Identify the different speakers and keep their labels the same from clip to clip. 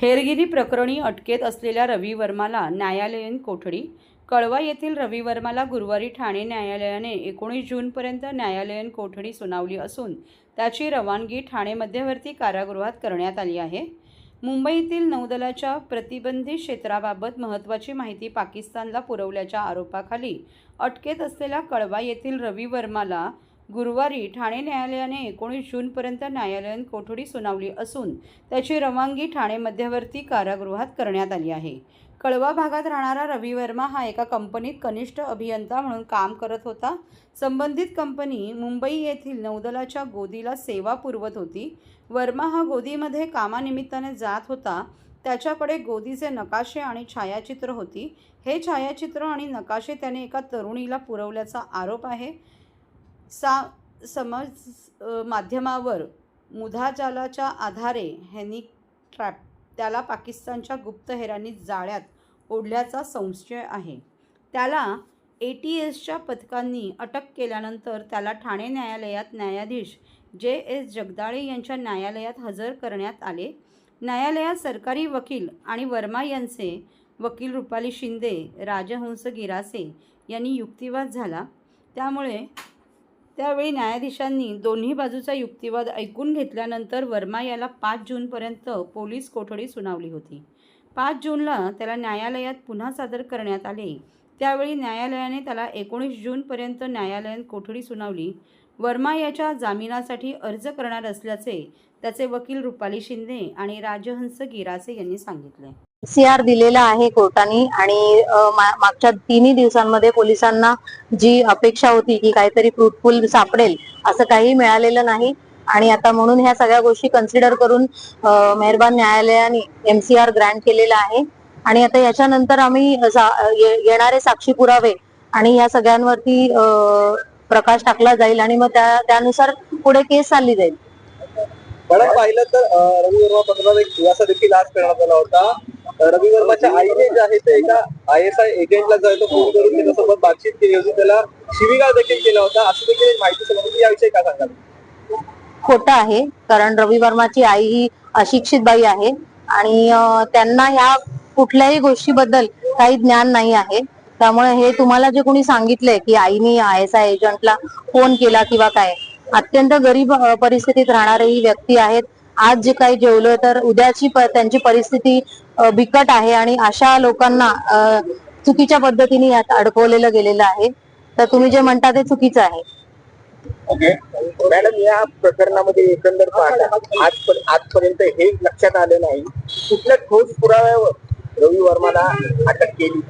Speaker 1: हेरगिरी प्रकरणी अटकेत असलेल्या रवी वर्माला न्यायालयीन कोठडी. कळवा येथील रवी वर्माला गुरुवारी ठाणे न्यायालयाने 19 जूनपर्यंत न्यायालयीन कोठडी सुनावली असून त्याची रवानगी ठाणे मध्यवर्ती कारागृहात करण्यात आली आहे. मुंबईतील नौदलाच्या प्रतिबंधित क्षेत्राबाबत महत्त्वाची माहिती पाकिस्तानला पुरवल्याच्या आरोपाखाली अटकेत असलेल्या कळवा येथील रवी वर्माला गुरुवारी ठाणे न्यायालयाने 19 जूनपर्यंत न्यायालयीन कोठडी सुनावली असून त्याची रवानगी ठाणे मध्यवर्ती कारागृहात करण्यात आली आहे. कळवा भागात राहणारा रवी वर्मा हा एका कंपनीत कनिष्ठ अभियंता म्हणून काम करत होता. संबंधित कंपनी मुंबई येथील नौदलाच्या गोदीला सेवा पुरवत होती. वर्मा हा गोदीमध्ये कामानिमित्ताने जात होता. त्याच्याकडे गोदीचे नकाशे आणि छायाचित्र होती. हे छायाचित्र आणि नकाशे त्याने एका तरुणीला पुरवल्याचा आरोप आहे. समज माध्यमावर मुधाजालाच्या आधारे हॅनी ट्रॅप त्याला पाकिस्तानच्या गुप्तहेरांनी जाळ्यात ओढल्याचा संशय आहे. त्याला ATSच्या पथकांनी अटक केल्यानंतर त्याला ठाणे न्यायालयात न्यायाधीश JS जगदाळे यांच्या न्यायालयात हजर करण्यात आले. न्यायालयात सरकारी वकील आणि वर्मा यांचे वकील रुपाली शिंदे, राजहंस गिरासे यांनी युक्तिवाद झाला. त्यावेळी न्यायाधीशांनी दोन्ही बाजूचा युक्तिवाद ऐकून घेतल्यानंतर वर्मा याला 5 जूनपर्यंत पोलीस कोठडी सुनावली होती. 5 जूनला त्याला न्यायालयात पुन्हा सादर करण्यात आले. त्यावेळी न्यायालयाने त्याला 19 जूनपर्यंत न्यायालयीन कोठडी सुनावली. वर्मा याच्या जामिनासाठी अर्ज करणार असल्याचे त्याचे वकील रुपाली शिंदे आणि राजहंस गिरासे यांनी सांगितले.
Speaker 2: CR दिलेला आहे कोर्टाने आणि मागच्या 3 दिवसांमध्ये पोलिसांना जी अपेक्षा होती की काहीतरी फ्रुटफुल सापडेल असं काही मिळालेलं नाही आणि आता म्हणून ह्या सगळ्या गोष्टी कन्सिडर करून मेहरबान न्यायालयाने MCR ग्रँट केलेला आहे आणि आता याच्यानंतर आम्ही येणारे साक्षी पुरावे आणि या सगळ्यांवरती प्रकाश टाकला जाईल आणि मग त्यानुसार पुढे केस चालली जाईल.
Speaker 3: मॅडम, पाहिलं तर रवी वर्मा प्रकरणात एक खुलासा देखील आज करण्यात आला होता. रवी वर्माच्या आईने जे आहे ते एका ISI एजंटला जो आहे तो फोन करून त्याच्यासोबत बातचीत केली होती, त्याला शिवीगाळ देखील केला होता, असं देखील माहिती समजली. याविषयी काय सांगाल?
Speaker 2: खोटं आहे, कारण रवी वर्माची आई ही अशिक्षित बाई आहे आणि त्यांना ह्या कुठल्याही गोष्टीबद्दल काही ज्ञान नाही आहे. त्यामुळे हे तुम्हाला जे कोणी सांगितलंय की आईने ISI एजंटला फोन केला किंवा काय, अत्यंत गरीब परिस्थितीत राहणारे ही व्यक्ती आहेत. आज जे काही जेवलोय तर उद्याची त्यांची परिस्थिती बिकट आहे आणि अशा लोकांना चुकीच्या पद्धतीने यात अडकवलेलं गेलेलं आहे. तर तुम्ही जे म्हणता ते चुकीचं आहे.
Speaker 3: ओके मॅडम, या प्रकरणामध्ये एकंदर पाहता आजपर्यंत हे लक्षात आलं नाही कुठल्या ठोस पुराव्यावर रवी वर्माला अटक केली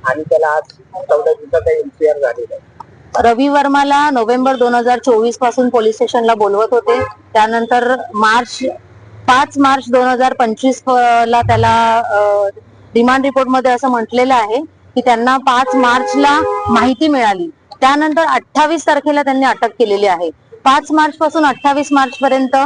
Speaker 3: आणि त्याला आज 14 दिवसाचा MCR झालेला आहे.
Speaker 2: रवी वर्माला नोव्हेंबर 2024 पासून पोलीस स्टेशनला बोलवत होते. त्यानंतर 5 मार्च 2025 ला त्याला रिमांड रिपोर्ट मध्ये असं म्हटलेलं आहे की त्यांना 5 मार्चला माहिती मिळाली. त्यानंतर 28 तारखेला त्यांनी अटक केलेली आहे. 5 मार्च पासून 28 मार्च पर्यंत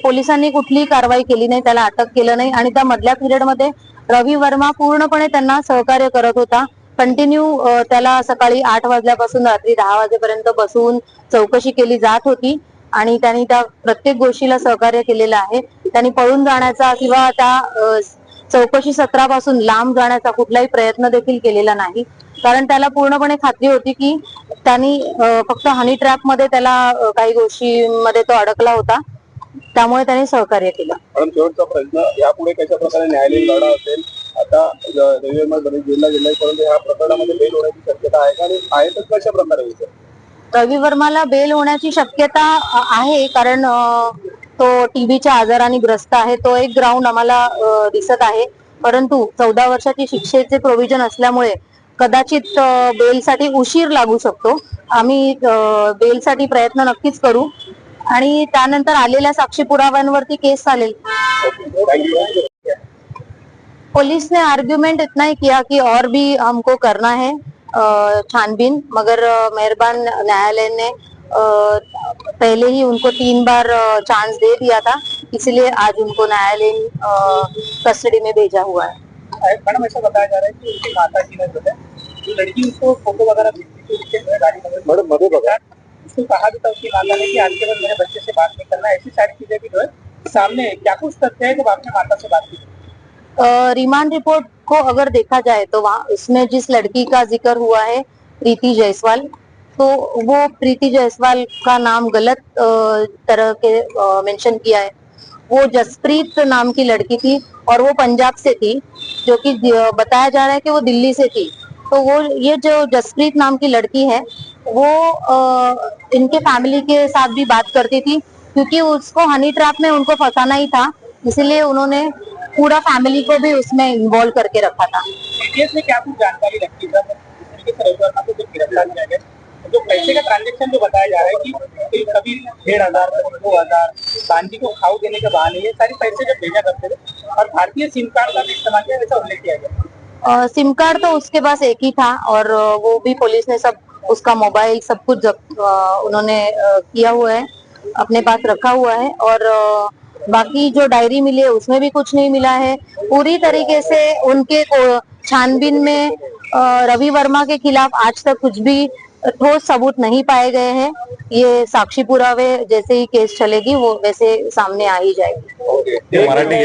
Speaker 2: पोलिसांनी कुठलीही कारवाई केली नाही, त्याला अटक केलं नाही आणि त्या मधल्या पिरियडमध्ये रवी वर्मा पूर्णपणे त्यांना सहकार्य करत होता. कंटिन्यू त्याला सकाळी 8 वाजल्यापासून रात्री 10 वाजेपर्यंत बसवून चौकशी केली जात होती आणि त्यांनी त्या प्रत्येक गोष्टीला सहकार्य केलेलं आहे. त्यांनी पळून जाण्याचा किंवा त्या चौकशी सत्रापासून लांब जाण्याचा कुठलाही प्रयत्न देखील केलेला नाही, कारण त्याला पूर्णपणे खात्री होती की त्यांनी फक्त हनी ट्रॅप मध्ये त्याला काही गोष्टींमध्ये तो अडकला होता, त्यामुळे त्यांनी सहकार्य केलं.
Speaker 3: शेवटचा प्रश्न, यापुढे कशा प्रकारे न्यायालयीन लढा असेल? आता रवी वर्मा जेलला गेलाय, परंतु या प्रकरणामध्ये बेल होण्याची शक्यता आहे आणि आहे तर कशा प्रकारे होईल?
Speaker 2: रवी वर्माला बेल होण्याची शक्यता आहे, कारण तो TBच्या आजाराने ग्रस्त आहे. तो एक ग्राउंड आम्हाला दिसत आहे, परंतु 14 वर्षाची शिक्षेचे प्रोव्हिजन असल्यामुळे कदाचित बेलसाठी उशीर लागू शकतो. आम्ही बेलसाठी प्रयत्न नक्कीच करू आणि त्यानंतर आलेल्या साक्षी पुराव्यांवरती केस चालेल. पुलिस ने आर्ग्यूमेंट इतना ही किया कि और भी हमको करना है छानबीन, मगर मेहरबान न्यायालय ने पहले ही उनको 3 बार चांस दे दिया था, इसलिए आज उनको न्यायालयीन कस्टडी में भेजा हुआ है.
Speaker 3: मैडम, ऐसा बताया जा रहा है कि उसकी माता जी ने जो लड़की उसको फोटो वगैरह भेजी थी उसके गाड़ी में मधु बघा उसको कहा भी था उसकी माता ने कि आज के बाद मेरे बच्चे से बात नहीं करना. ऐसी सारी चीजें भी जो है सामने क्या कुछ तथ्य है जब आपने माता से बात की?
Speaker 2: रिमांड रिपोर्ट को अगर देखा जाए तो वहाँ उसमें जिस लड़की का जिक्र हुआ है प्रीति जायसवाल, तो वो प्रीति जायसवाल का नाम गलत तरह के मेंशन किया है। वो जसप्रीत नाम की लड़की थी और वो पंजाब से थी, जो कि बताया जा रहा है कि वो दिल्ली से थी। तो वो ये जो जसप्रीत नाम की लड़की है वो इनके फैमिली के साथ भी बात करती थी, क्योंकि उसको हनी ट्रैप में उनको फंसाना ही था, इसीलिए उन्होंने पूरा फैमिली को भी उसमें इन्वॉल्व करके रखा था।
Speaker 3: केस में क्या कुछ जानकारी रखी है रवि वर्मा को जो गिरफ्तार किया गया, जो पैसे का ट्रांजेक्शन जो बताया जा रहा है कि कभी 1,500 कभी 2,000 गांधी को खाऊ देने के बहाने ये सारी पैसे जब भेजा करते थे और भारतीय सिम कार्ड का भी इस्तेमाल किया, ऐसा उल्लेख किया गया।
Speaker 2: सिम कार्ड तो उसके पास एक ही था और वो भी पुलिस ने सब उसका मोबाइल सब कुछ उन्होंने किया हुआ है, अपने पास रखा हुआ है। और बाकी जो डायरी मिली है उसमें भी कुछ नहीं मिला है। पूरी तरीके से उनके छानबीन में रवि वर्मा के खिलाफ आज तक कुछ भी ठोस सबूत नहीं पाए गए हैं। ये साक्षी पुरावे जैसे ही केस चलेगी वो वैसे सामने आ ही जाएगी।
Speaker 3: मराठी